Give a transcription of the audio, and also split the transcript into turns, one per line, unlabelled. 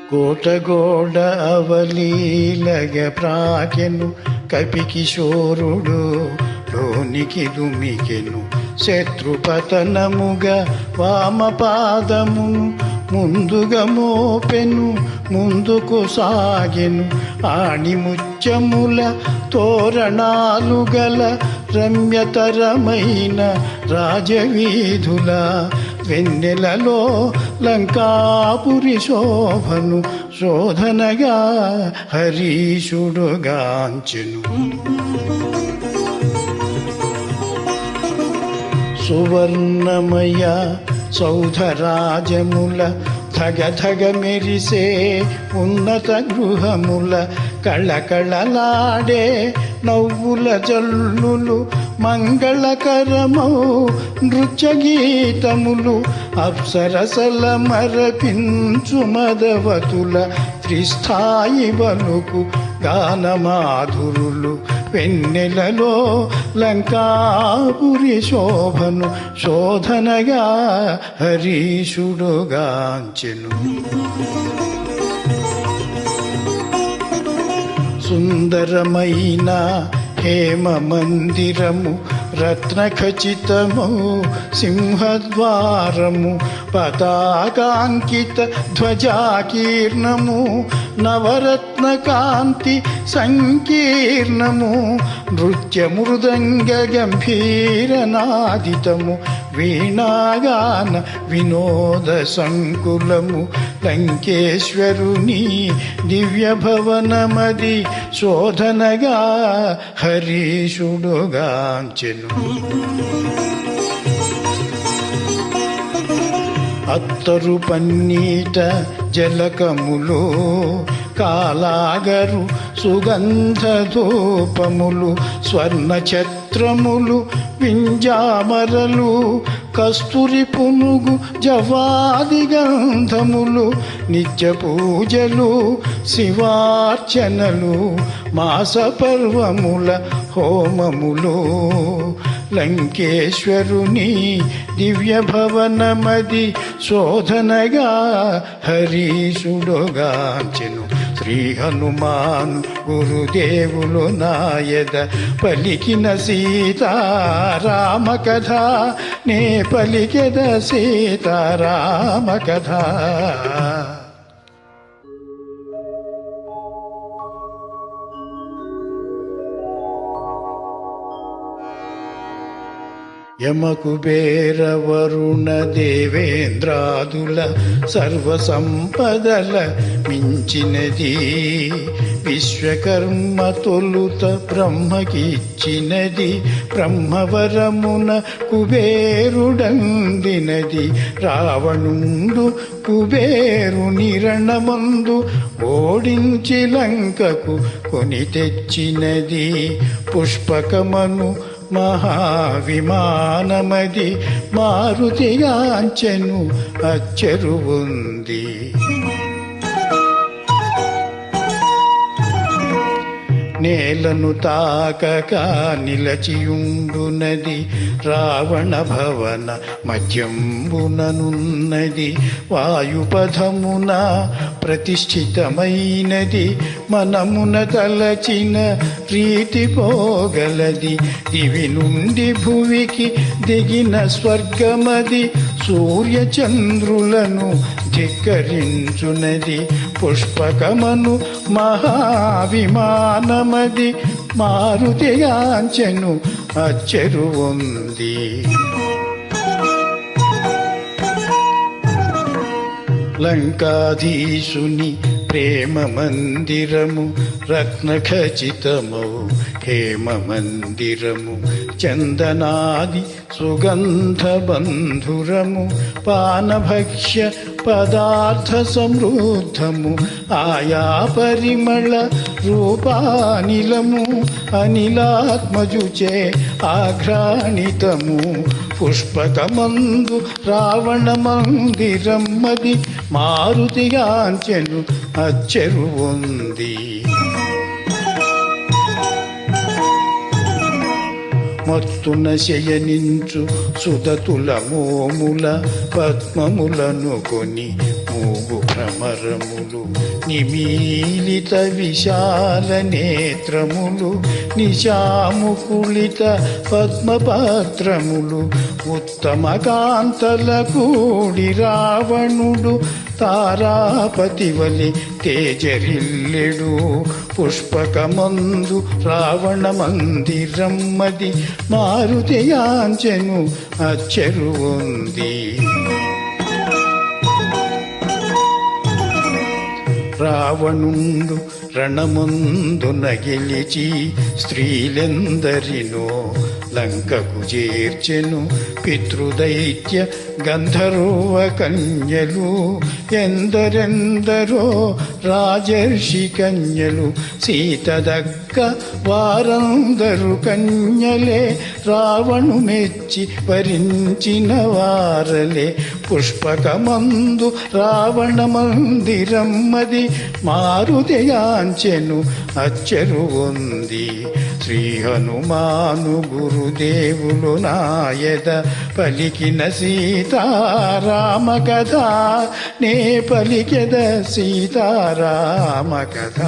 కోటగోడ అవలీలగ ప్రాకెను కపికిశోరుడు లోనికి దుమికెను శత్రుపతనముగా వామపాదమును ముందుగా మోపెను ముందుకు సాగెను ఆణిముత్యముల తోరణాలు గల రమ్యతరమైన రాజవీధుల వెన్నెలలో లంకాపురి శోభను శోధనగా హరీషుడుగాంచెను. సువర్ణమయ సౌధరాజముల ధగధగ మెరిసే ఉన్నత గృహముల కళకళలాడే నవ్వుల జల్లులు మంగళకరమౌ నృత్యగీతములు అప్సరసల మరపించు మదవతుల త్రిస్థాయి బలుకు గానమాధురులు వెన్నెలలో లంకాపురి శోభను శోధనగా హరీషుడుగాంచెను. సుందరమైన హేమ మందిరము రత్నఖచితము సింహద్వారము పతాకాంకిత ధ్వజాకీర్ణము నవరత్న కాంతి సంకీర్ణము నృత్య మృదంగ గంభీరనాదితము వీణాగాన వినోద సంకులము లంకేశ్వరుని దివ్య భవనమది శోధనగా హరీషుడుగాంచెను. అత్తరు పన్నీట జలకములు కాలాగరు సుగంధ ధూపములు స్వర్ణ ఛత్రములు వింజామరలు కస్తూరి పునుగు జవాది గంధములు నిత్య పూజలు శివార్చనలు మాస పర్వముల హోమములు లంకేశ్వరుని దివ్య భవనమది శోధనగా హరీషుడుగాంచెను. శ్రీ హనుమాన్ గురుదేవులు నాయద పలికిన సీతారామ కథ నే పలికెద సీతారామ కథ. యమకుబేర వరుణ దేవేంద్రాదుల సర్వసంపదల మించినది విశ్వకర్మ తొలుత బ్రహ్మకిచ్చినది బ్రహ్మవరమున కుబేరుడందినది రావణుండు కుబేరుని రణమందు ఓడించి లంకకు కొని తెచ్చినది పుష్పకమను మహావిమానమది మారుతిగాంచెను అచ్చెరువుంది. నేలను తాకక నిలచియుండునది రావణ భవన మధ్యంబుననున్నది వాయుపథమున ప్రతిష్ఠితమైనది మనమున తలచిన రీతి పోగలది దివి నుండి భువికి దిగిన స్వర్గమది సూర్యచంద్రులను ధిక్కరించునది పుష్పకమను మహావిమానమది మారుతిగాంచెను అచ్చెరువుంది. లంకాధీశుని ప్రేమ మందిరము రత్నఖచితమౌ హేమ మందిరము చందనాది సుగంధ బంధురము పానభక్ష్య పదార్థ సమృద్ధము ఆయా పరిమళ రూపానిలము అనిలాత్మజుచే ఆఘ్రాణితము పుష్పకమందు రావణ మందిరమ్మది మారుతిగాంచెను అచ్చెరువుంది. మత్తున శయనించు సుదతుల మోముల పద్మములను కొని మూగు భ్రమ భ్రమరములు నిమీలిత విశాల నేత్రములు నిశాముకుళిత పద్మపత్రములు ఉత్తమ కాంతల కూడి రావణుడు తారాపతి వలి తేజరిల్లెడు పుష్పకమందు రావణ మందిరమ్మది మారుతియాంచెను అచ్చెరువుంది రావణుండు రణమందున గెలిచి స్త్రీలెందరినో లంకకు చేర్చెను పితృదైత్య గంధర్వ కన్యలు ఎందరెందరో రాజర్షి కన్యలు సీత దక్క వారందరు కన్యలే రావణు మెచ్చి వరించిన వారలే పుష్పకమందు రావణ మందిరమ్మది మారుతియాంచెను అచ్చెరువుంది శ్రీ హనుమాను గురుదేవులు నాయద పలికిన సీతారామ కథ నే పలికెద సీతారామ కథ